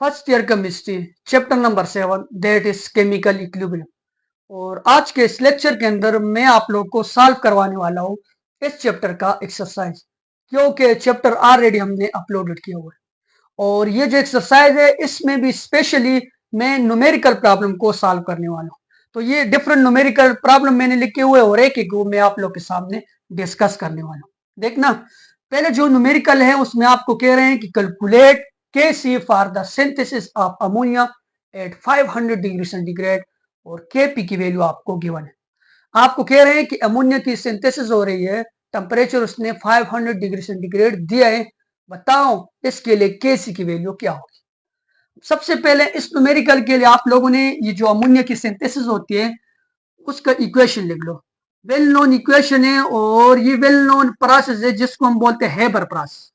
First year chemistry chapter number 7 that is chemical equilibrium. और आज के इस लेक्चर के अंदर मैं आप लोग को सॉल्व करवाने वाला हूँ इस चैप्टर का एक्सरसाइज, क्योंकि चैप्टर ऑलरेडी हमने अपलोडेड किया हुआ है। और ये जो एक्सरसाइज है इसमें भी स्पेशली मैं न्यूमेरिकल प्रॉब्लम को सॉल्व करने वाला हूँ। तो ये डिफरेंट न्यूमेरिकल प्रॉब्लम मैंने लिखे हुए और एक एक मैं आप लोग के सामने डिस्कस करने वाला हूँ। देखना, पहले जो न्यूमेरिकल है उसमें आपको कह रहे हैं कि calculate Kc for the synthesis of ammonia at 500 degree centigrade, और Kp की वैल्यू आपको गिवन है। आपको कह रहे हैं कि अमोनिया की सिंथेसिस हो रही है, टेम्परेचर उसने 500 डिग्री सेंटीग्रेड दिया है, बताओ इसके लिए Kc की वैल्यू क्या होगी। सबसे पहले इस न्यूमेरिकल के लिए आप लोगों ने ये जो अमोनिया की सिंथेसिस होती है उसका इक्वेशन लिख लो। वेल नोन इक्वेशन है और ये वेल नोन प्रोसेस है जिसको हम बोलते हैं हेबर प्रोसेस।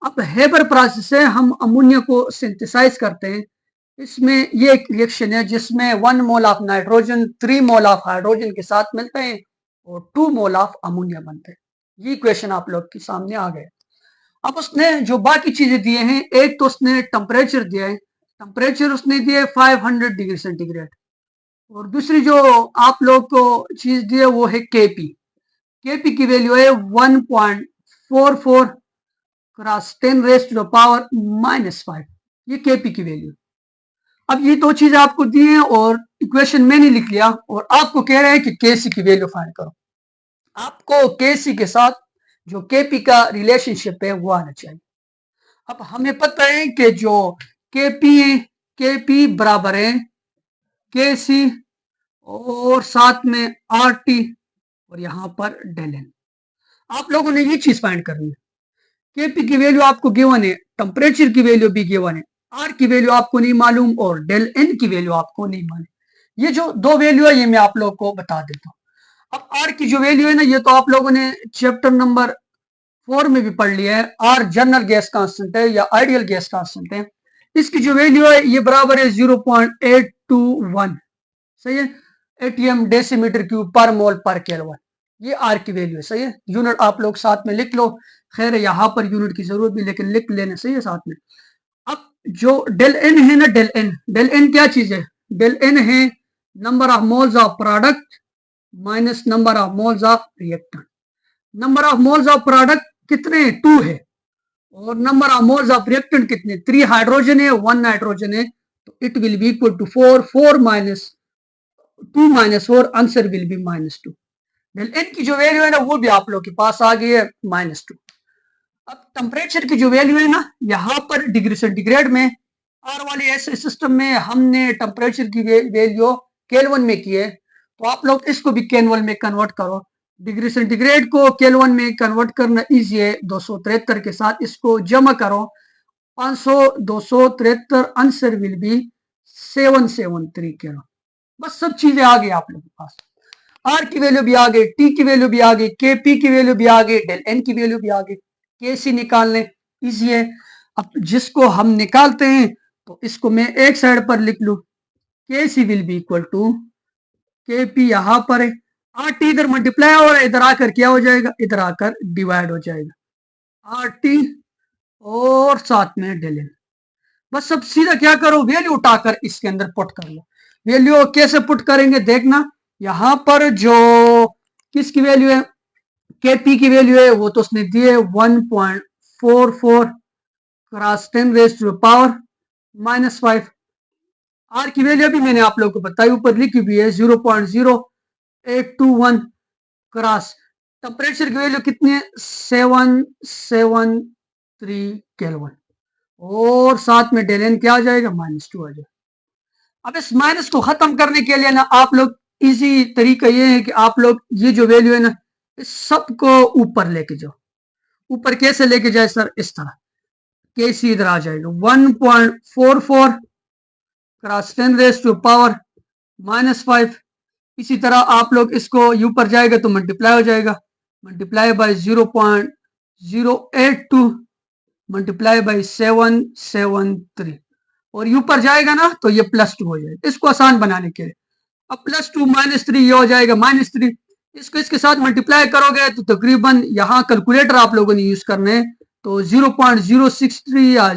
अब हेबर प्रोसेस से हम अमोनिया को सिंथेसाइज करते हैं। इसमें ये एक रिएक्शन है जिसमें 1 mole of nitrogen 3 mole of hydrogen के साथ मिलते हैं और 2 मोल ऑफ अमोनिया बनते हैं। ये इक्वेशन आप लोग के सामने आ गए। अब उसने जो बाकी चीजें दिए हैं, एक तो उसने टेम्परेचर दिया है, टेम्परेचर उसने दिया है 500 डिग्री सेंटीग्रेड, और दूसरी जो आप लोग को चीज दी है वो है केपी। केपी की वैल्यू है 1.44 cross 10 raise to the power -5। ये केपी की वैल्यू। अब ये दो चीजें आपको दी हैं और इक्वेशन मैंने लिख लिया, और आपको कह रहे हैं कि केसी की वैल्यू फाइंड करो। आपको केसी के साथ जो केपी का रिलेशनशिप है वो आना चाहिए। अब हमें पता है कि जो केपी बराबर है केसी और साथ में आर टी और यहां पर डेल एन। आप लोगों ने ये चीज फाइंड करनी है। केपी की वैल्यू आपको गिवन है, टेम्परेचर की वैल्यू भी गिवन है, आर की वैल्यू आपको नहीं मालूम और डेल एन की वैल्यू आपको नहीं मालूम। ये जो दो वैल्यू है ये मैं आप लोग को बता देता हूँ। अब आर की जो वैल्यू है ना, ये तो आप लोगों ने चैप्टर नंबर 4 में भी पढ़ लिया है। आर जनरल गैस कांस्टेंट है या आइडियल गैस कांस्टेंट है। इसकी जो वैल्यू है ये बराबर है 0.821, सही है, एटीएम डेसीमीटर क्यूब पर मोल पर केल्विन। ये आर की वैल्यू है, सही है। यूनिट आप लोग साथ में लिख लो, खैर यहाँ पर यूनिट की जरूरत भी, लेकिन लिख लेने सही है साथ में। अब जो डेल एन है ना, डेल एन क्या चीज है? डेल एन है number of moles of product minus number of moles of reactant. Number of moles of product कितने? 2 है, और number of moles of reactant कितने? 3 हाइड्रोजन है 1 नाइट्रोजन है, तो it will be equal to 4 minus 2 minus 4, answer will be -2। Del N की जो value है ना वो भी आप लोग के पास आ गई है -2। अब टेम्परेचर की जो वैल्यू है ना, यहाँ पर डिग्री सेंटीग्रेड में, आर वाले ऐसे सिस्टम में हमने टेम्परेचर की वैल्यू केल्विन में की है, तो आप लोग इसको भी केल्विन में कन्वर्ट करो। डिग्री सेंटीग्रेड को केल्विन में कन्वर्ट करना इजी है। 273 के साथ इसको जमा करो, 500 273, आंसर विल बी 773 केल्विन। बस सब चीजें आ गई आप लोगों के पास। आर की वैल्यू भी आ गई, टी की वैल्यू भी आ गई, के पी की वैल्यू भी आ गई, डेल एन की वैल्यू भी आ गई। के सी निकालने इजी है। अब जिसको हम निकालते हैं तो इसको मैं एक साइड पर लिख लू, के सी विल बी इक्वल टू के पी, यहां पर है, आर टी इधर मल्टीप्लाई हो रहा है, इधर आकर क्या हो जाएगा? इधर आकर डिवाइड हो जाएगा, आर टी और साथ में डेल एन। बस अब सीधा क्या करो, वैल्यू उठाकर इसके अंदर पुट कर लो। वैल्यू कैसे पुट करेंगे देखना, यहां पर जो किसकी वैल्यू है, केपी की वैल्यू है, वो तो उसने दी है 1.44 cross 10 raise to power -5। R की वैल्यू भी मैंने आप लोगों को बताई, ऊपर लिखी हुई है 0.0821 क्रॉस टेम्परेचर की वैल्यू कितनी है? 773 केल्विन, और साथ में डेल एन क्या आ जाएगा? -2 आ जाएगा। अब इस माइनस को खत्म करने के लिए ना आप लोग, इजी तरीका ये है कि आप लोग ये जो वैल्यू है ना इस सबको ऊपर लेके जाओ। ऊपर कैसे लेके जाए सर? इस तरह, के सी इधर आ जाएगा 1.44 क्रॉस 10 रेज टू पावर -5। इसी तरह आप लोग इसको ऊपर जाएगा तो मल्टीप्लाई हो जाएगा, मल्टीप्लाई बाय 0.082 मल्टीप्लाई बाय 773, और ऊपर जाएगा ना तो ये +2 हो जाएगा। इसको आसान बनाने के लिए अब +2 -3 ये हो जाएगा -3। इसको इसके साथ मल्टीप्लाई करोगे तो तकरीबन यहाँ कैलकुलेटर आप लोगों ने यूज करने हैं, तो 0.063 या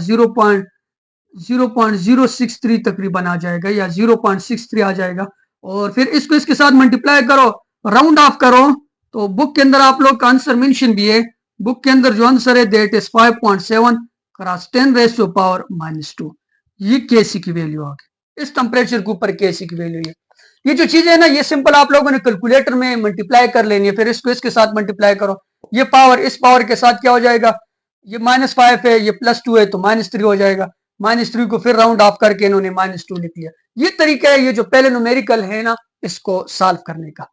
0.063 तकरीबन आ जाएगा या 0.63 आ जाएगा। और फिर इसको इसके साथ मल्टीप्लाई करो, राउंड ऑफ करो, तो बुक के अंदर आप लोग का आंसर मेंशन भी है। बुक के अंदर जो आंसर है दैट इज 5.7 क्रॉस 10⁻⁻²। ये केसी की वैल्यू आ गई। इस टेम्परेचर के ऊपर केसी की वैल्यू है। ये जो चीजें है ना, ये सिंपल आप लोगों ने कैलकुलेटर में मल्टीप्लाई कर लेनी है, फिर इसको इसके साथ मल्टीप्लाई करो। ये पावर इस पावर के साथ क्या हो जाएगा, ये -5 है, ये +2 है, तो -3 हो जाएगा। -3 को फिर राउंड ऑफ करके इन्होंने -2 लिख लिया। ये तरीका है ये जो पहले न्यूमेरिकल है ना, इसको सॉल्व करने का।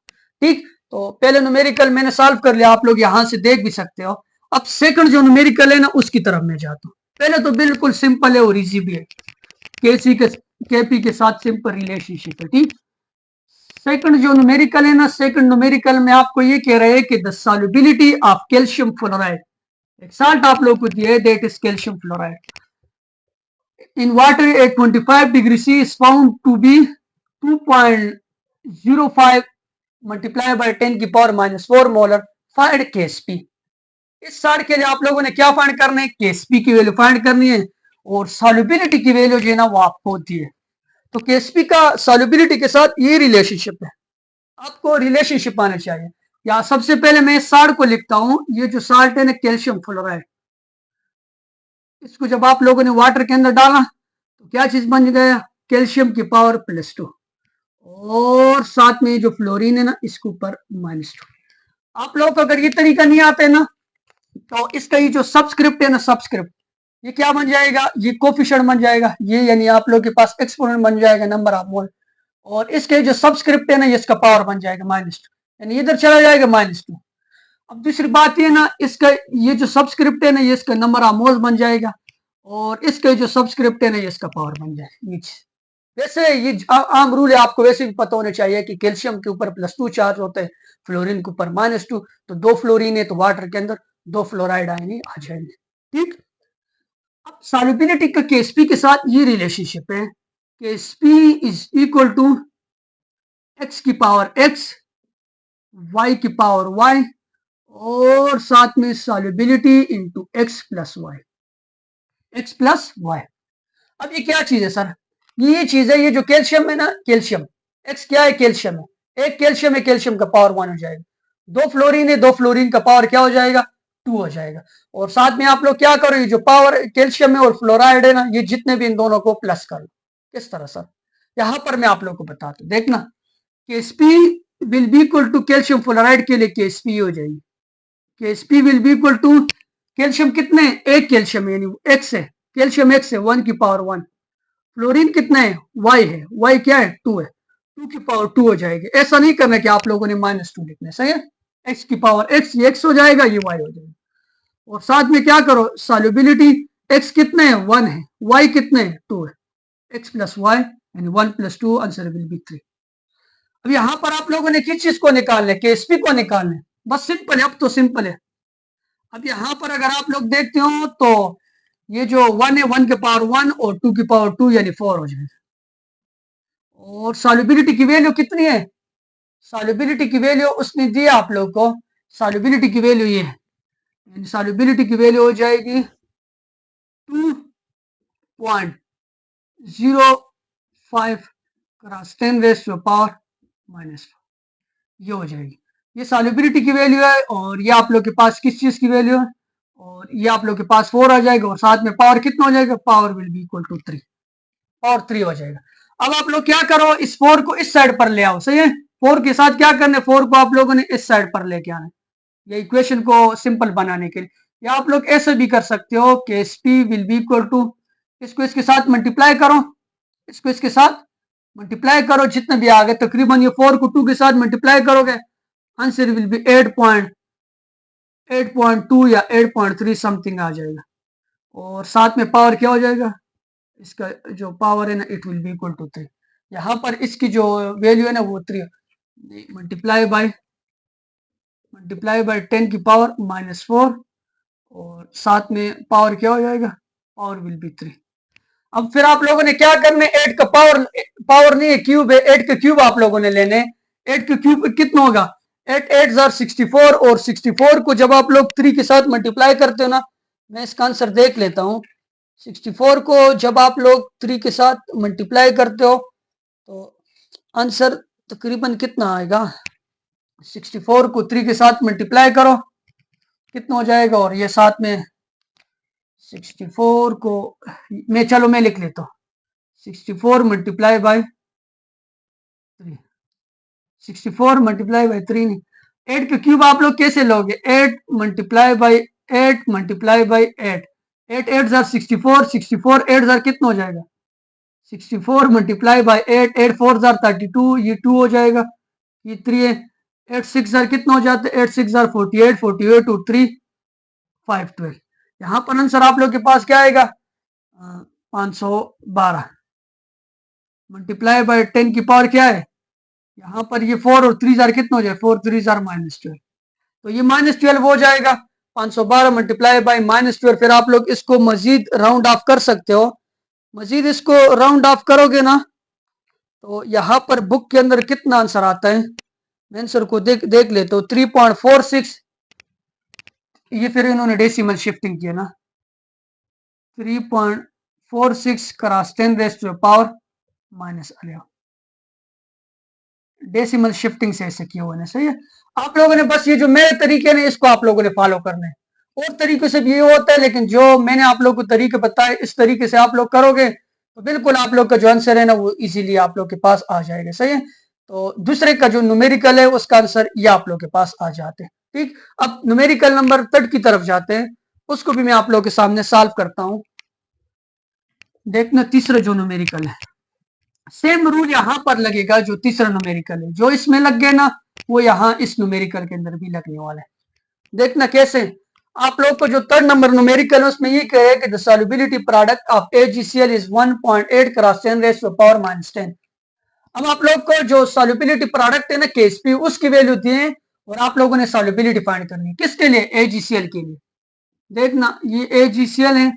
ठीक, तो पहले न्यूमेरिकल मैंने सॉल्व कर लिया, आप लोग यहां से देख भी सकते हो। अब सेकंड जो न्यूमेरिकल है ना, उसकी तरफ मैं जाता हूँ। पहले तो बिल्कुल सिंपल है और इजी भी है, केसी के केपी के साथ सिंपल रिलेशनशिप है। ठीक, सेकंड जो न्यूमेरिकल है ना, सेकंड न्यूमेरिकल में आपको ये कह रहे हैं कि the solubility of calcium fluoride, एक साल्ट आप लोग को दिया है that is calcium fluoride in water at 25 degree C is found to be 2.05 multiplied by 10 की पावर -4 मोलर। Find KSP। इस साल्ट के लिए आप लोगों ने क्या फाइंड करना है, KSP की वैल्यू फाइंड करनी है, और सॉल्युबिलिटी की वैल्यू जो है ना वो आपको होती है। तो KSP का सॉल्युबिलिटी के साथ ये रिलेशनशिप है, आपको रिलेशनशिप आना चाहिए। या सबसे पहले मैं इस साल्ट को लिखता हूं, ये जो साल्ट है ना कैल्शियम फ्लोराइड, इसको जब आप लोगों ने वाटर के अंदर डाला तो क्या चीज बन गया, कैल्शियम की पावर +2, और साथ में जो फ्लोरीन है ना इसके ऊपर -2। आप लोग को अगर ये तरीका नहीं आता है ना, तो इसका ये जो सबस्क्रिप्ट है ना, सबस्क्रिप्ट ये क्या बन जाएगा, ये कोफिशिएंट बन जाएगा, ये यानी आप लोग के पास एक्सपोनेंट बन जाएगा, नंबर ऑफ मोल। और इसके जो सबस्क्रिप्ट है ना, ये इसका पावर बन जाएगा -2, यानी इधर चला जाएगा -2। अब दूसरी बात ये ना, इसका ये जो सबस्क्रिप्ट है ना, ये इसका नंबर ऑफ मोल्स बन जाएगा, और इसके जो सबस्क्रिप्ट है ना, ये इसका पावर बन जाएगा नीचे। वैसे ये आम रूल है, आपको वैसे भी पता होना चाहिए कि कैल्शियम के ऊपर +2 चार्ज होता है, फ्लोरीन के ऊपर -2, तो 2 फ्लोरीन है तो वाटर के अंदर 2 फ्लोराइड आएंगे आ जाएंगे। ठीक, अब सॉल्युबिलिटी का केएसपी के साथ ये रिलेशनशिप है, KSP is equal to x की पावर x, y की पावर y, और साथ में solubility into x plus Y, x plus Y. अब ये क्या चीज है सर, ये चीज है, ये जो कैल्शियम है ना, कैल्शियम x क्या है, कैल्शियम है, एक कैल्शियम है, कैल्शियम का पावर 1 हो जाएगा। 2 फ्लोरीन है, 2 फ्लोरीन का पावर क्या हो जाएगा, 2 हो जाएगा। और साथ में आप लोग क्या करो, ये जो पावर कैल्शियम है और फ्लोराइड है ना, ये जितने भी इन दोनों को प्लस कर लो। किस तरह सर, यहां पर मैं आप लोग को बताता हूं, देखना KSP will be equal to calcium fluoride के लिए KSP हो जाएगी, KSP will be equal to calcium कितने, एक कैल्शियम यानी x है, कैल्शियम x है 1 की पावर 1, फ्लोरीन कितना है, y है, y क्या है, 2 है, 2 की पावर 2 हो जाएगी। ऐसा नहीं करना कि आप लोगों ने -2 लिखना है, सही है, x की पावर x, ये x हो जाएगा, ये y हो जाएगा। और साथ में क्या करो, सॉल्युबिलिटी x कितने है, 1 है, y कितने है, 2 है, x प्लस वाई यानी 1 + 2, आंसर विल बी 3। अब यहां पर आप लोगों ने किस चीज को निकालना है, KSP को निकालना है, बस सिंपल है, अब तो सिंपल है। अब यहां पर अगर आप लोग देखते हो तो ये जो 1 है, 1 के पावर 1 और 2 की पावर 2 यानी 4 हो जाएगा। और सॉल्युबिलिटी की वैल्यू कितनी है, सॉल्युबिलिटी की वैल्यू उसने दी आप लोग को, सॉल्युबिलिटी की वैल्यू ये है, सॉल्युबिलिटी की वैल्यू हो जाएगी 2.05 क्रॉस 10⁻⁻⁻4, ये हो जाएगी। ये सॉल्युबिलिटी की वैल्यू है, और ये आप लोग के पास किस चीज की वैल्यू है, और ये आप लोग के पास 4 आ जाएगा, और साथ में पावर कितना हो जाएगा, power will be equal to 3, power 3 हो जाएगा। अब आप लोग क्या करो, इस 4 को इस साइड पर ले आओ, सही है, 4 के साथ क्या करना है, 4 को आप लोगों ने इस साइड पर लेके आना है, ये इक्वेशन को सिंपल बनाने के लिए। या आप लोग ऐसे भी कर सकते हो कि SP will be equal to, इसको इसके साथ मल्टीप्लाई करो, इसको इसके साथ मल्टीप्लाई करो, जितने भी आ गए तकरीबन, ये 4 को 2 के साथ मल्टीप्लाई करोगे, आंसर विल बी 8.2 या 8.3 समथिंग आ जाएगा। और साथ में पावर क्या हो जाएगा, इसका जो पावर है ना, it will be equal to 3। यहाँ पर इसकी जो वैल्यू है ना वो 3, मल्टीप्लाई बाय 10 की पावर -4, और साथ में पावर क्या हो जाएगा, पावर विल बी 3। अब फिर आप लोगों ने क्या करना है, 8 का पावर नहीं है, क्यूब है, 8 का क्यूब आप लोगों ने लेने, 8 का क्यूब कितना होगा, 8 8 जार 64, और 64 को जब आप लोग 3 के साथ मल्टीप्लाई करते हो ना, मैं इसका आंसर देख लेता हूं, 64 को जब आप लोग 3 के साथ मल्टीप्लाई करते हो तो आंसर तकरीबन कितना आएगा? 64 को 3 के साथ मल्टीप्लाई करो, कितना हो जाएगा? और ये साथ में 64 को मैं लिख लेता हूँ, 64 मल्टीप्लाई बाय 3, 64 मल्टीप्लाई बाय 3 नहीं, 8 का क्यूब आप लोग कैसे लोगे? 8 multiply by 8 multiply by 8, 8 8 jar 64, 64 8 jar कितना हो जाएगा? 64 मल्टीप्लाई बाय 8, 8 4 जार 32, ये 2 हो जाएगा, ये 3 है, 8 6 जार कितना हो जाता है? 8 6 जार 48, 48 और 3 5 12। यहाँ पर आंसर आप लोग के पास क्या आएगा? 512 मल्टीप्लाई बाय 10 की पावर क्या है? यहाँ पर ये 4 और 3 जार कितना हो जाए? 4 3 जार -12, तो ये -12 हो जाएगा। 512 मल्टीप्लाई बाय -12, फिर आप लोग इसको मजीद राउंड ऑफ कर सकते हो। मजीद इसको राउंड ऑफ करोगे ना तो यहाँ पर बुक के अंदर कितना आंसर आता है? मैं आंसर को देख लेता हूँ, 3.46, ये फिर इन्होंने डेसिमल शिफ्टिंग किया ना, 3.46 cross 10 raise to the power -11, decimal shifting से ऐसे किया हुआ है, सही है। आप लोगों ने बस ये जो मेरे तरीके ने इसको आप लोगों ने फॉलो करना है, और तरीके से भी ये होता है, लेकिन जो मैंने आप लोगों को तरीके बताए इस तरीके से आप लोग करोगे तो बिल्कुल आप लोग का जो आंसर है ना वो इजीली आप लोग के पास आ जाएगा, सही है। तो दूसरे का जो न्यूमेरिकल है उसका आंसर ये आप लोग के पास आ जाते हैं, ठीक। अब न्यूमेरिकल नंबर 3 की तरफ जाते हैं, उसको भी मैं आप लोग के सामने सॉल्व करता हूं। देखना तीसरा जो न्यूमेरिकल है, सेम रूल यहां पर लगेगा जो तीसरा न्यूमेरिकल है, जो इसमें लग गए ना वो यहां इस न्यूमेरिकल के अंदर भी लगने वाला है। देखना कैसे, आप लोग को जो 3rd नंबर न्यूमेरिकल है उसमें ये कहे कि the solubility product of AgCl is 1.8 cross 10 raise to the power -10। अब आप लोग को जो सॉल्युबिलिटी प्रोडक्ट है ना Ksp, उसकी वैल्यू दी है और आप लोगों ने सॉल्युबिलिटी फाइंड करनी है, किसके लिए? AgCl के लिए। देखना ये AgCl है,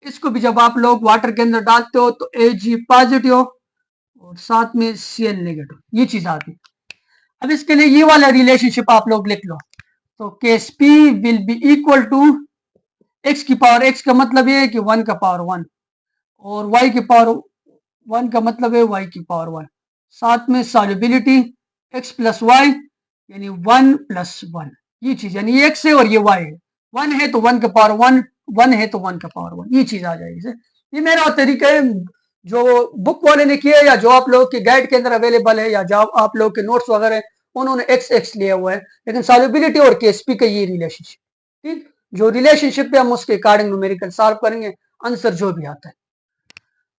इसको भी जब आप लोग वाटर के अंदर डालते हो तो Ag पॉजिटिव और साथ में Cl नेगेटिव, ये चीज आती है। अब इसके लिए ये वाला रिलेशनशिप आप लोग लिख लो, तो Ksp will be equal to x की पावर, x का मतलब ये है कि 1 का पावर 1, और y की पावर 1 का मतलब है y की पावर 1, साथ में सॉल्युबिलिटी x प्लस y यानी 1 प्लस 1, ये चीज यानी ये x है और ये y है, 1 है तो 1 का पावर 1, 1 है तो 1 का पावर 1, ये चीज आ जाएगी। ये मेरा तरीका है जो बुक वाले ने किया या जो आप लोग के गाइड के अंदर अवेलेबल है या जो आप लोग के नोट्स वगैरह है उन्होंने x लिया हुआ है, लेकिन सॉल्युबिलिटी और Ksp का ये रिलेशनशिप, ठीक। जो रिलेशनशिप है हम उसके अकॉर्डिंग न्यूमेरिकल सॉल्व करेंगे, आंसर जो भी आता है।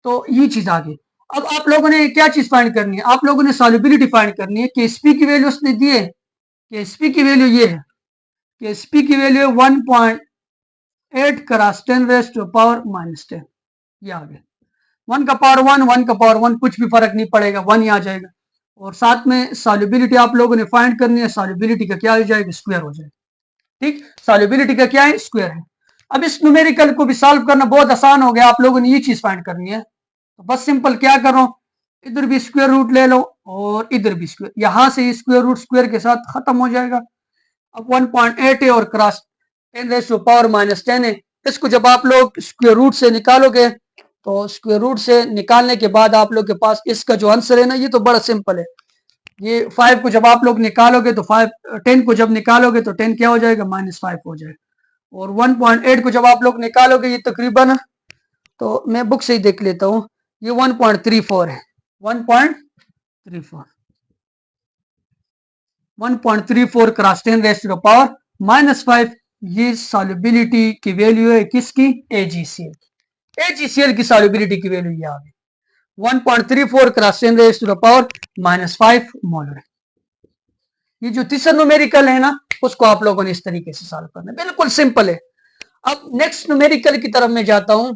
तो ये चीज आ गई। अब आप लोगों ने क्या चीज फाइंड करनी है? आप लोगों ने सॉल्युबिलिटी फाइंड करनी है। Ksp की वैल्यू उसने दी है, Ksp की वैल्यू ये है, Ksp की वैल्यू है 1.8 क्रॉस 10 रेज़ टू पावर -10, ये आ गया। 1 का पावर 1, 1 का पावर 1, कुछ भी फर्क नहीं पड़ेगा, 1 ही आ जाएगा। और साथ में सॉल्युबिलिटी आप लोगों ने फाइंड करनी है, सॉल्युबिलिटी का क्या हो जाएगा? स्क्वायर हो जाएगा, ठीक। सॉल्युबिलिटी का क्या है? स्क्वायर है। अब इस न्यूमेरिकल को भी सॉल्व करना बहुत आसान हो गया, आप लोगों ने ये चीज फाइंड करनी है, तो बस सिंपल क्या करो, इधर भी स्क्वायर रूट ले लो और इधर भी स्क्वायर, यहां से स्क्वायर रूट स्क्वायर के साथ खत्म हो जाएगा। अब 1.8 है और क्रॉस 10 रेज़ टू पावर -10 है, इसको जब आप लोग स्क्वायर रूट से निकालोगे तो स्क्वायर रूट से निकालने के बाद आप लोग के पास इसका जो आंसर है ना ये तो बड़ा सिंपल है। ये 5 को जब आप लोग निकालोगे तो 5, 10 को जब निकालोगे तो 10 क्या हो जाएगा? -5 हो जाएगा। और 1.8 को जब आप लोग निकालोगे ये तकरीबन, तो मैं बुक से ही देख लेता हूँ, ये 1.34 है, 1.34, 1.34 cross 10 raise to the power -5, ये सॉल्युबिलिटी की वैल्यू है किसकी? AgCl। AgCl की सॉल्युबिलिटी की वैल्यू ये आ गई 1.34 cross 10 raise to the power -5 molar. ये जो तीसरा न्यूमेरिकल है ना उसको आप लोगों ने इस तरीके से सॉल्व करना है, बिल्कुल सिंपल है। अब नेक्स्ट न्यूमेरिकल की तरफ मैं जाता हूं।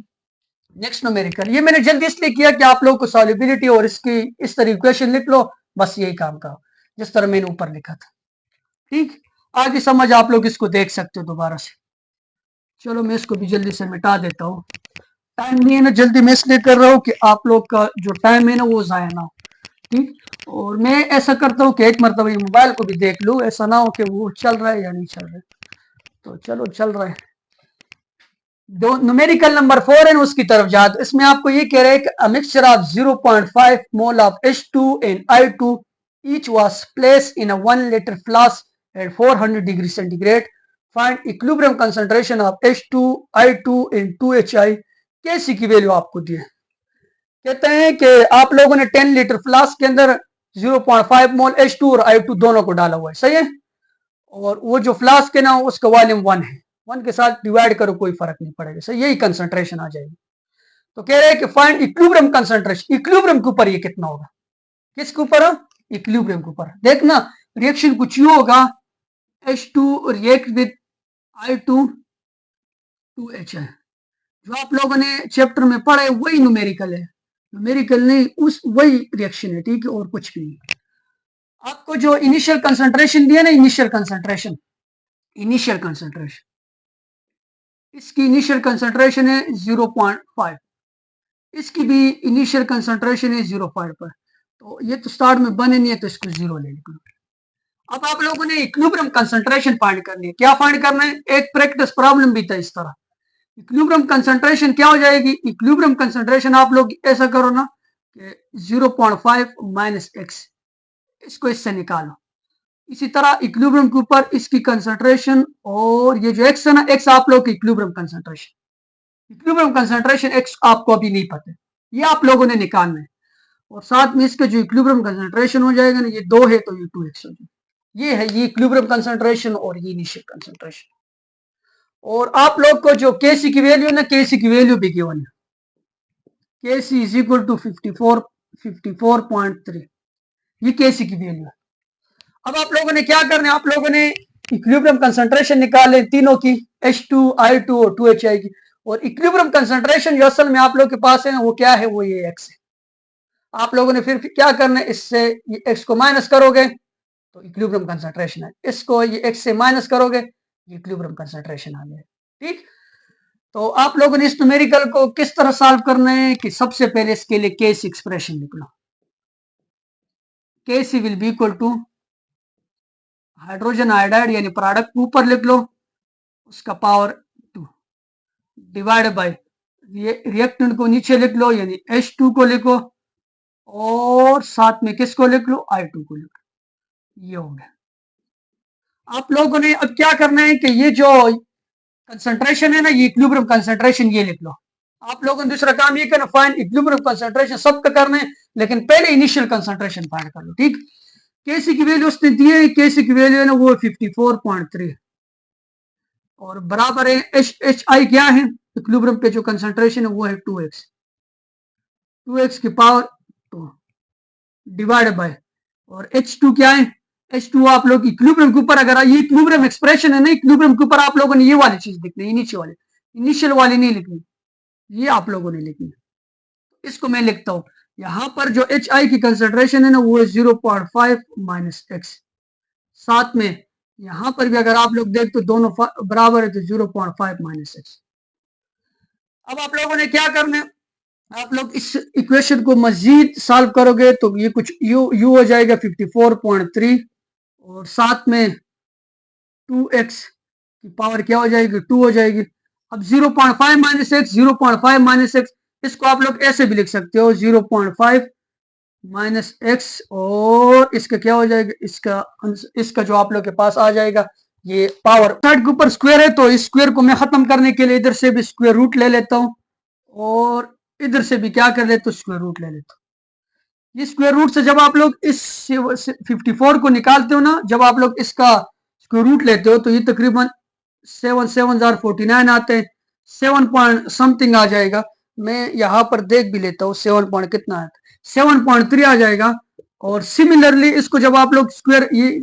नेक्स्ट न्यूमेरिकल ये मैंने जल्दी इसलिए किया कि आप लोग को सॉल्युबिलिटी और इसकी इस तरह इक्वेशन लिख लो, बस यही काम का जिस तरह मैंने ऊपर लिखा था, ठीक। आगे समझ आप लोग इसको देख सकते हो दोबारा से। चलो मैं इसको भी जल्दी से मिटा देता हूँ, टाइम नहीं है ना, जल्दी मैं इसलिए कर रहा हूँ कि आप लोग का जो टाइम है ना वो जाया ना हो, ठीक। और मैं ऐसा करता हूँ कि एक मरतबा ये मोबाइल को भी देख लूँ, ऐसा ना हो कि वो चल रहा है या नहीं चल रहा है। तो चलो चल रहा है। दो न्यूमेरिकल नंबर 4 है उसकी तरफ जा। तो इसमें आपको ये कह रहे हैं कि a mixture of 0.5 mole of H2 and I2 each was placed in a 1 liter flask at 400 degree centigrade. Find equilibrium concentration of H2, I2 and 2HI. Kc की वैल्यू आपको दी है। कहते हैं कि आप लोगों ने 10 लीटर फ्लास्क के अंदर 0.5 मोल H2 और I2 दोनों को डाला हुआ है, सही है। और वो जो फ्लास्क है ना उसका वॉल्यूम 1 है, 1 के साथ डिवाइड करो कोई फर्क नहीं पड़ेगा, सही, यही कंसंट्रेशन आ जाएगी। तो कह रहे हैं कि फाइंड इक्विलिब्रियम कंसंट्रेशन, इक्विलिब्रियम के ऊपर ये कितना होगा, किसके ऊपर, इक्विलिब्रियम के ऊपर। देखना रिएक्शन कुछ यूं होगा, H2 react with I2 2H है, जो आप लोगों ने चैप्टर में पढ़ा है वही न्यूमेरिकल है, न्यूमेरिकल नहीं, उस वही रिएक्शन है, ठीक है, और कुछ भी नहीं। आपको जो इनिशियल कंसंट्रेशन दिया ना, इनिशियल कंसंट्रेशन, इसकी इनिशियल कंसंट्रेशन है 0.5, इसकी भी इनिशियल कंसंट्रेशन है 0.5 पर। तो ये तो स्टार्ट में बने नहीं है तो इसको 0 ले लिखना। अब आप लोगों ने इक्विलिब्रियम कंसंट्रेशन फाइंड करनी है। क्या फाइंड करना है, एक प्रैक्टिस प्रॉब्लम भी था इस तरह। इक्विलिब्रियम कंसंट्रेशन क्या हो जाएगी, इक्विलिब्रियम कंसंट्रेशन आप लोग ऐसा करो ना कि 0.5 माइनस एक्स, इसको इससे निकालो। इसी तरह इक्विलिब्रियम के ऊपर इसकी कंसंट्रेशन, और ये जो एक्स है ना, एक्स आप लोग की इक्विलिब्रियम कंसंट्रेशन एक्स आपको अभी नहीं पता, ये आप लोगों ने निकालना है। और साथ में इसका जो इक्विलिब्रियम कंसंट्रेशन हो जाएगा ना, ये 2 है तो ये 2x हो जाएगा। ये है ये इक्विलिब्रियम कंसंट्रेशन और ये इनिशियल कंसंट्रेशन। और आप लोग को जो Kc की वैल्यू है ना, Kc की वैल्यू भी गिवन है, Kc इज इक्वल टू 54.3, ये Kc की वैल्यू है। अब आप लोगों ने क्या करना है, आप लोगों ने इक्विलिब्रियम कंसंट्रेशन निकाले तीनों की, H2, I2 और 2HI की। और इक्विलिब्रियम कंसंट्रेशन जो असल में आप लोग के पास है वो क्या है, वो ये x है। आप लोगों ने फिर क्या करना है, इससे ये x को माइनस करोगे तो इक्विलिब्रियम कंसंट्रेशन है, इसको ये x से माइनस करोगे ये इक्विलिब्रियम कंसंट्रेशन आ गया, ठीक। तो आप लोगों ने इस न्यूमेरिकल को किस तरह सॉल्व करना है कि सबसे पहले इसके लिए Kc एक्सप्रेशन लिख लो। Kc will be equal to hydrogen iodide यानी प्रोडक्ट ऊपर लिख लो, उसका पावर 2 डिवाइड बाय रिएक्टेंट को नीचे लिख लो यानी H2 को लिखो, और साथ में किसको लिख लो, I2 को लिख लो। ये हो गया। आप लोगों ने अब क्या करना है कि ये जो कंसंट्रेशन है ना, ये इक्विलिब्रियम कंसंट्रेशन ये लिख लो। आप लोगों ने दूसरा काम ये करना, फाइंड इक्विलिब्रियम कंसंट्रेशन सबका करना है, लेकिन पहले इनिशियल कंसंट्रेशन फाइंड कर लो, ठीक। Kc की वैल्यू उसने दी है, Kc की वैल्यू है ना वो 54.3 और बराबर है HI क्या है, इक्विलिब्रियम पे जो कंसंट्रेशन है वो है 2x की पावर 2 डिवाइड बाय, और H2 क्या है, H2 आप लोग इक्विलिब्रियम के ऊपर, अगर ये इक्विलिब्रियम एक्सप्रेशन है ना, इक्विलिब्रियम के ऊपर आप लोगों ने ये वाली चीज लिखनी है, इनिशियल वाली नहीं लिखनी, ये आप लोगों ने लिखनी। इसको मैं लिखता हूं, यहां पर जो HI की कंसंट्रेशन है ना वो है 0.5 माइनस एक्स, साथ में यहां पर भी अगर आप लोग देख तो दोनों बराबर है तो 0.5 माइनस एक्स। अब आप लोगों ने क्या करना है, आप लोग इस इक्वेशन को मजीद सॉल्व करोगे तो ये कुछ यू हो जाएगा 54.3 और साथ में 2x की पावर क्या हो जाएगी, 2 हो जाएगी। अब 0.5 माइनस एक्स, 0.5 माइनस एक्स, इसको आप लोग ऐसे भी लिख सकते हो 0.5 माइनस एक्स, और इसका क्या हो जाएगा, इसका जो आप लोग के पास आ जाएगा ये पावर, साइड के ऊपर स्क्वायर है तो इस स्क्वायर को मैं खत्म करने के लिए इधर से भी स्क्वायर रूट ले लेता हूं, और इधर से भी क्या कर लेता हूं, स्क्वायर रूट ले लेता हूं। ये स्क्वायर रूट से जब आप लोग इस 54 को निकालते हो ना, जब आप लोग इसका स्क्वायर रूट लेते हो तो ये तकरीबन 7 7 49 आते हैं, 7 पॉइंट समथिंग आ जाएगा। मैं यहाँ पर देख भी लेता हूँ 7 पॉइंट कितना है, 7.3 आ जाएगा। और सिमिलरली इसको जब आप लोग स्क्वायर, ये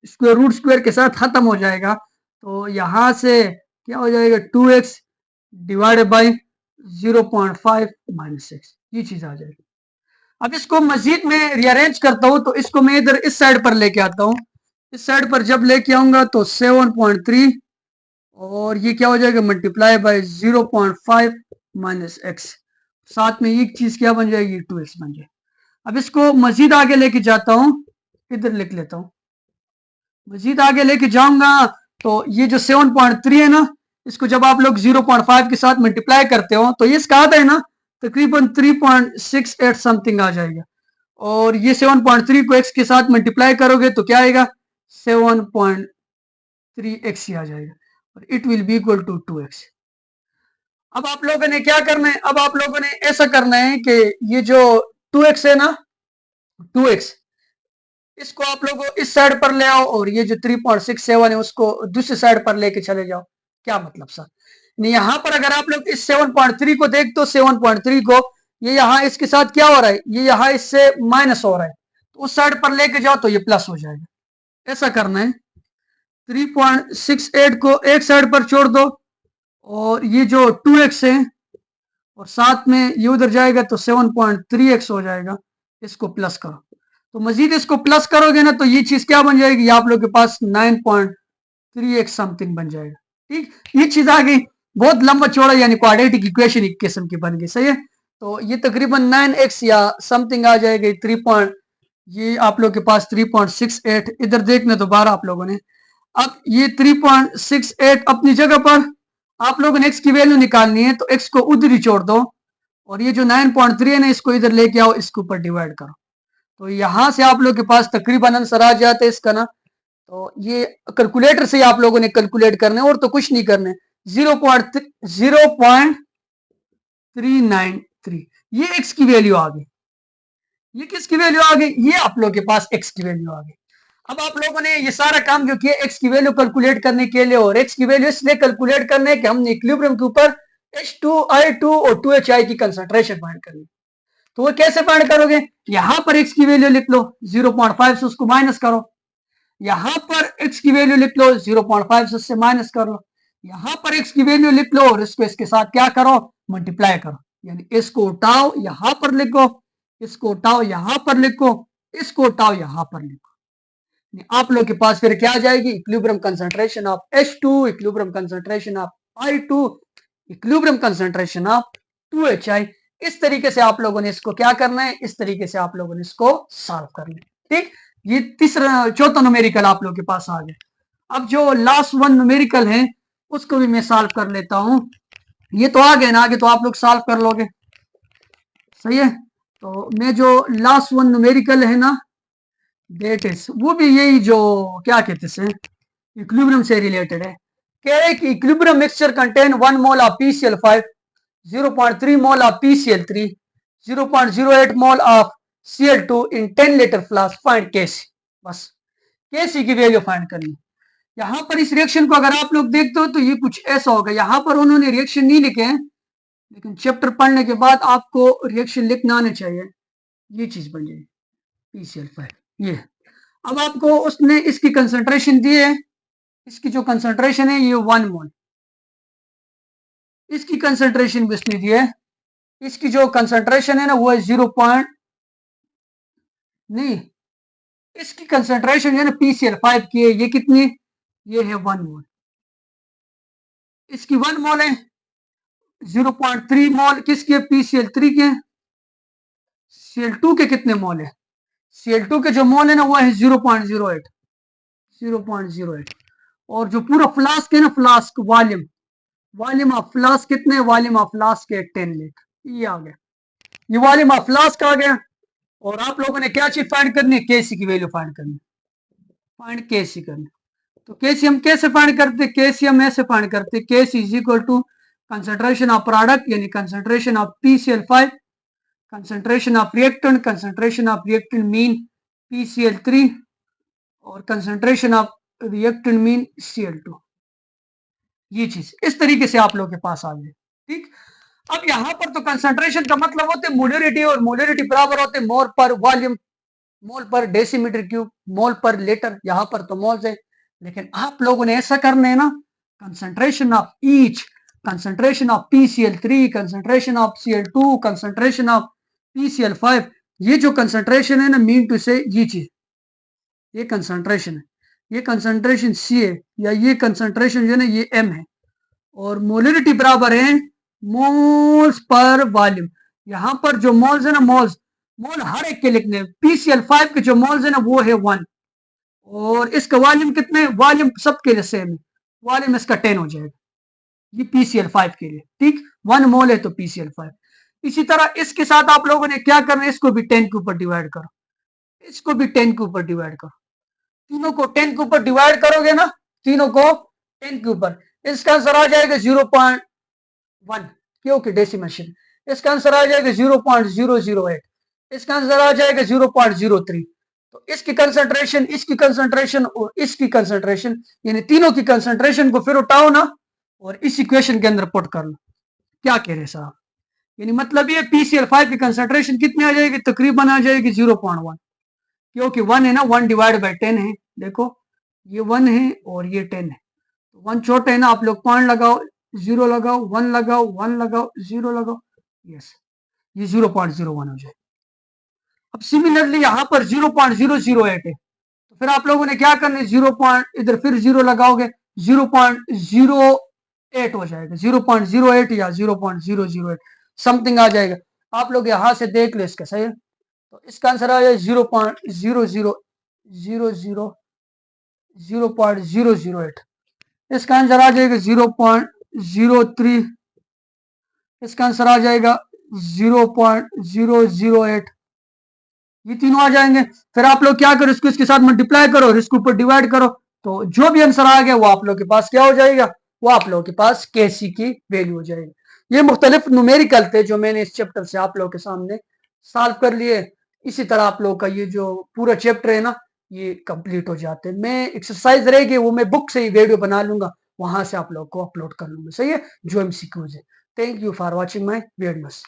स्क्वायर रूट स्क्वायर के साथ खत्म हो जाएगा तो यहां से क्या हो जाएगा 2x divided by 0.5 minus x, ये चीज आ जाएगी। अब इसको मजीद में रीअरेंज करता हूं तो इसको मैं इधर इस साइड पर लेके आता हूं, इस साइड पर जब लेके आऊंगा तो 7.3 और ये क्या हो जाएगा मल्टीप्लाई बाय 0.5 माइनस एक्स, साथ में एक चीज क्या बन जाएगी 2x बन जाएगी। अब इसको मजीद आगे लेके जाता हूं, इधर लिख लेता हूं, मजीद आगे लेके जाऊंगा तो ये जो 7.3 है ना, इसको जब आप लोग 0.5 के साथ मल्टीप्लाई करते हो तो ये इसका आधा है ना, तकरीबन 3.68 समथिंग आ जाएगा। और ये 7.3 को x के साथ मल्टीप्लाई करोगे तो क्या आएगा, 7.3x ही आ जाएगा, और it will be equal to 2x। अब आप लोगों ने क्या करना है, अब आप लोगों ने ऐसा करना है कि ये जो 2x है ना, 2x इसको आप लोग इस साइड पर ले आओ, और ये जो 3.67 है उसको दूसरी साइड पर लेके चले जाओ। क्या मतलब सर, नहीं यहाँ पर अगर आप लोग इस 7.3 को देख तो 7.3 को ये यहाँ इसके साथ क्या हो रहा है, ये यहाँ इससे माइनस हो रहा है, तो उस साइड पर लेके जाओ तो ये प्लस हो जाएगा। ऐसा करना है, 3.68 को एक साइड पर छोड़ दो, और ये जो 2x है और साथ में ये उधर जाएगा तो 7.3x हो जाएगा, इसको प्लस करो। तो मजीद इसको प्लस करोगे ना तो ये चीज क्या बन जाएगी, आप लोग के पास 9.3x समथिंग बन जाएगा। ठीक, ये चीज आ गई, बहुत लंबा चौड़ा यानी क्वाड्रेटिक इक्वेशन एक किस्म की बन गई, सही है। तो ये तकरीबन 9x या समथिंग आ जाएगी, ये आप लोग के पास 3.68, इधर देखना दोबारा आप लोगों ने। अब ये 3.68 अपनी जगह पर, आप लोगों ने x की वैल्यू निकालनी है तो x को उधर ही छोड़ दो, और ये जो 9.3 है ना इसको इधर लेके आओ, इसके ऊपर डिवाइड करो, तो यहां से आप लोग के पास तकरीबन आंसर आ जाता है इसका ना। तो ये कैलकुलेटर से आप लोगों ने कैलकुलेट करने, और तो कुछ नहीं करने। 0.393 ये x की वैल्यू आ गई। ये किसकी वैल्यू आ गई, ये आप लोग के पास x की वैल्यू आ गई। अब आप लोगों ने ये सारा काम जो किया x की वैल्यू कैलकुलेट करने के लिए, और x की वैल्यू इसलिए कैलकुलेट करने कि हमने इक्विलिब्रियम के ऊपर H2I2 और 2HI की कंसंट्रेशन फाइंड करनी। तो वो कैसे फाइंड करोगे, यहां पर x की वैल्यू लिख लो, 0.5 से उसको माइनस करो, यहां पर x की वैल्यू लिख लो, 0.5 से उससे माइनस कर लो, यहां पर x की वैल्यू लिख लो और इसको इसके साथ क्या करो, मल्टीप्लाई करो, यानी इसको उठाओ यहां पर लिखो, इसको उठाओ यहां पर लिखो, इसको उठाओ यहां पर लिखो, आप लोग के पास फिर क्या आ जाएगी, equilibrium concentration of H2, equilibrium concentration of I2, equilibrium concentration of 2HI। इस तरीके से आप लोगों ने इसको क्या करना है, इस तरीके से आप लोगों ने इसको सॉल्व करना है। ठीक, ये चौथा न्यूमेरिकल आप लोगों के पास आ गया। अब जो लास्ट वन न्यूमेरिकल है उसको भी मैं सॉल्व कर लेता हूं। ये तो आ गए ना, आगे तो आप लोग सॉल्व कर लोगे, सही है। तो मैं जो लास्ट वन न्यूमेरिकल है ना, डेट इज, वो भी यही जो क्या कहते हैं इक्विलिब्रियम से रिलेटेड है। कह रहे कि equilibrium mixture contain 1 mole of PCl5, 0.3 mole of PCl3, 0.08 mole of Cl2 in 10 litre flask, find Kc। बस Kc की वैल्यू फाइंड करनी। यहां पर इस रिएक्शन को अगर आप लोग देखते हो तो ये कुछ ऐसा होगा, यहां पर उन्होंने रिएक्शन नहीं लिखे हैं, लेकिन चैप्टर पढ़ने के बाद आपको रिएक्शन लिखना आना चाहिए। ये चीज बन जाएगी PCl5, ये। अब आपको उसने इसकी कंसंट्रेशन दी है, इसकी जो कंसंट्रेशन है ये 1 मोल, इसकी कंसंट्रेशन भी उसने दी है, इसकी जो कंसंट्रेशन है ना वो है 0. नहीं, इसकी कंसंट्रेशन है ना PCl5 की है, ये कितनी, ये है 1 मोल, इसकी 1 मोल है। 0.3 मोल किसके, PCl3 के। Cl2 के कितने मोल है, Cl2 के जो मोल है ना वो है 0.08, 0.08। और जो पूरा फ्लास्क है ना, flask volume, volume of flask कितने, वॉल्यूम ऑफ फ्लास्क है 10 लीटर, ये आ गया, ये वॉल्यूम ऑफ फ्लास्क आ गया। और आप लोगों ने क्या चीज फाइंड करनी है, Kc की वैल्यू फाइंड करनी, फाइंड Kc करनी। तो Kc हम कैसे फाइंड करते, Kc हम ऐसे फाइंड करते, Kc is equal to concentration of product यानी concentration of PCl5, concentration of reactant, concentration of reactant mean PCl3, और concentration of reactant mean Cl2। ये चीज इस तरीके से आप लोगों के पास आ गई। ठीक, अब यहां पर तो कंसंट्रेशन का मतलब होते मोलरिटी, और मोलरिटी बराबर होते मोल पर वॉल्यूम, मोल पर डेसीमीटर क्यूब, मोल पर लीटर, यहां पर तो मोल्स है। लेकिन आप लोगों ने ऐसा करना है ना, concentration of each, concentration of PCl3, concentration of Cl2, concentration of PCl5, ये जो कंसंट्रेशन है ना, मीन टू से ये चीज, ये कंसंट्रेशन है, ये कंसंट्रेशन C है, या ये कंसंट्रेशन जो है ना ये M है, और मोलरिटी बराबर है मोल्स पर वॉल्यूम। यहां पर जो मोल्स है ना, मोल्स, मोल हर एक के लिखने, PCl5 के जो मोल्स है ना वो है 1, और इसका वॉल्यूम कितने, वॉल्यूम सबके लिए सेम है, वॉल्यूम इसका 10 हो जाएगा। ये PCl5 के लिए, ठीक, 1 मोल है तो PCl5। इसी तरह इसके साथ आप लोगों ने क्या करना है, इसको भी 10 के ऊपर डिवाइड करो, इसको भी 10 के ऊपर डिवाइड करो, तीनों को 10 के ऊपर डिवाइड करोगे ना, तीनों को 10 के ऊपर, इसका आंसर आ जाएगा 0.1, क्योंकि डेसिमेशन। इसका आंसर आ जाएगा 0.008, इसका आंसर आ जाएगा 0.03। तो इसकी कंसंट्रेशन, इसकी कंसंट्रेशन और इसकी कंसंट्रेशन, यानी तीनों की कंसंट्रेशन को फिर उठाओ ना और इस इक्वेशन के अंदर पुट कर लो। क्या कह रहे साहब, यानी मतलब ये PCl5 की कंसंट्रेशन कितनी आ जाएगी, तकरीबन आ जाएगी 0.1, क्योंकि 1 है ना, 1 डिवाइड बाई 10 है, देखो ये 1 है और ये 10 है, तो 1 छोटा है ना, आप लोग पॉइंट लगाओ, 0 लगाओ, 1 लगाओ, 1 लगाओ, 0 लगाओ, यस, ये 0.01 हो जाए। अब सिमिलरली यहां पर 0.008 है, तो फिर आप लोगों ने क्या करना है, 0 पॉइंट इधर फिर 0 लगाओगे, 0.08 हो जाएगा, 0.08 या 0.008 समथिंग आ जाएगा। आप लोग यहां से देख लो इसका, सही है, तो इसका आंसर आ जाए 0.008, इसका आंसर आ जाएगा 0.03, इसका आंसर आ जाएगा 0.008, ये तीनों आ जाएंगे। फिर आप लोग क्या करो, इसको इसके साथ मल्टीप्लाई करो और इसके ऊपर डिवाइड करो, तो जो भी आंसर आ गया वो आप लोग के पास क्या हो जाएगा, वो आप लोगों के पास KC की वैल्यू हो जाएगी। ये मुख्तलिफ न्यूमेरिकल थे जो मैंने इस चैप्टर से आप लोगों के सामने सॉल्व कर लिए। इसी तरह आप लोगों का ये जो पूरा चैप्टर है ना, ये कंप्लीट हो जाते हैं। मैं एक्सरसाइज रहेगी वो मैं बुक से ही वीडियो बना लूंगा, वहां से आप लोग को अपलोड कर लूंगा, सही है, जो MCQs है। Thank you for watching my videos.